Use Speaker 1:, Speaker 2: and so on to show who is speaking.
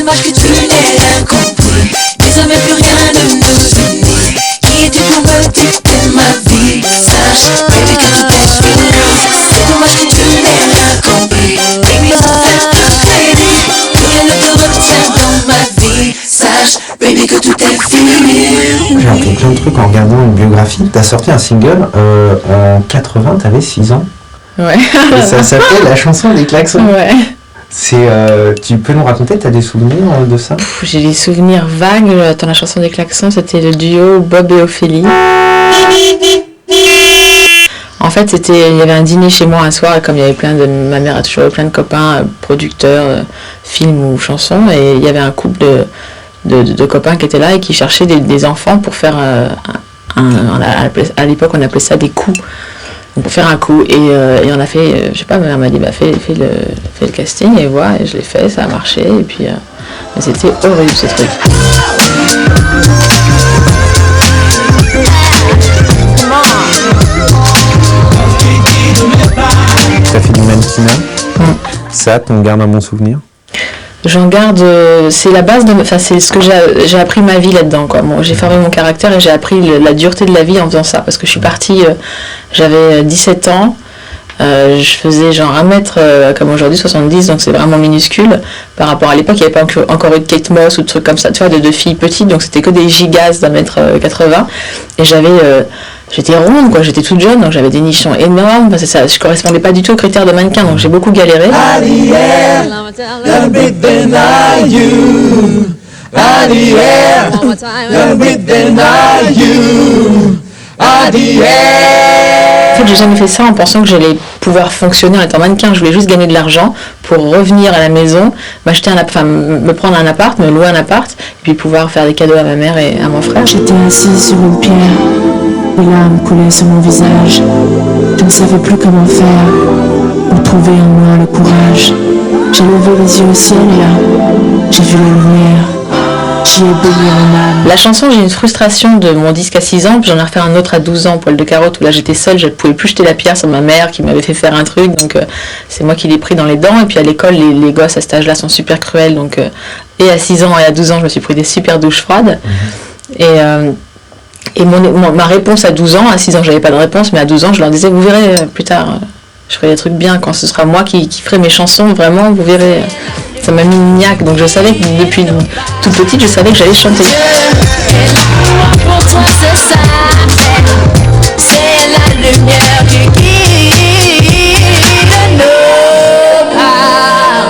Speaker 1: dommage que tu n'aies rien compris. Désormais plus rien ne nous unit. Qui es-tu pour me dicter ma vie? Sache, baby, que tout est fini. C'est dommage que tu n'aies rien compris. Baby, ça fait crédit. Plus rien ne te retient dans ma vie. Sache, baby, que tout est fini.
Speaker 2: J'ai appris plein de trucs en regardant une biographie. T'as sorti un single en 80, t'avais 6 ans.
Speaker 3: Ouais.
Speaker 2: Et ça s'appelle La chanson des klaxons.
Speaker 3: Ouais.
Speaker 2: Tu peux nous raconter, t'as des souvenirs de ça?
Speaker 3: J'ai des souvenirs vagues. Dans la chanson des klaxons, c'était le duo Bob et Ophélie. En fait, il y avait un dîner chez moi un soir, et comme il y avait ma mère a toujours eu plein de copains, producteurs, films ou chansons, et il y avait un couple de copains qui étaient là et qui cherchaient des enfants pour faire à l'époque on appelait ça des coups. Pour faire un coup, et on a fait, je sais pas, ma mère m'a dit fais le casting et voilà, et je l'ai fait, ça a marché, et puis mais c'était horrible ce truc.
Speaker 2: T'as fait du mannequinat. Ça, t'en gardes un bon souvenir?
Speaker 3: J'en garde, c'est la base c'est ce que j'ai appris ma vie là-dedans, quoi. Bon, j'ai formé mon caractère et j'ai appris la dureté de la vie en faisant ça, parce que je suis partie, j'avais 17 ans, je faisais genre 1 mètre comme aujourd'hui 70, donc c'est vraiment minuscule par rapport à l'époque. Il n'y avait pas encore eu de Kate Moss ou de trucs comme ça, tu vois, de filles petites, donc c'était que des gigas d'1 mètre 80, et j'étais ronde, quoi, j'étais toute jeune, donc j'avais des nichons énormes, parce que ça, je correspondais pas du tout aux critères de mannequin, donc j'ai beaucoup galéré. En fait, j'ai jamais fait ça en pensant que j'allais pouvoir fonctionner en étant mannequin. Je voulais juste gagner de l'argent pour revenir à la maison, me prendre un appart, me louer un appart, et puis pouvoir faire des cadeaux à ma mère et à mon frère.
Speaker 4: J'étais assise sur une pierre, les larmes coulaient sur mon visage. Je ne savais plus comment faire, ou trouver en moi le courage. J'ai levé les yeux au ciel et là, j'ai vu la lumière. J'y ai baigné mon âme.
Speaker 3: La chanson, j'ai une frustration de mon disque à 6 ans, puis j'en ai refait un autre à 12 ans, Poil de carotte, où là j'étais seule, je ne pouvais plus jeter la pierre sur ma mère qui m'avait fait faire un truc, donc c'est moi qui l'ai pris dans les dents. Et puis à l'école, les gosses à cet âge-là sont super cruels, donc et à 6 ans et à 12 ans, je me suis pris des super douches froides. Et ma réponse à 12 ans, à 6 ans j'avais pas de réponse, mais à 12 ans je leur disais, vous verrez plus tard, je ferai des trucs bien, quand ce sera moi qui ferai mes chansons, vraiment, vous verrez. Ça m'a mis une niaque, donc je savais que depuis toute petite, je savais que j'allais chanter.
Speaker 1: Pour toi c'est ça, c'est la lumière qui guide nos pas.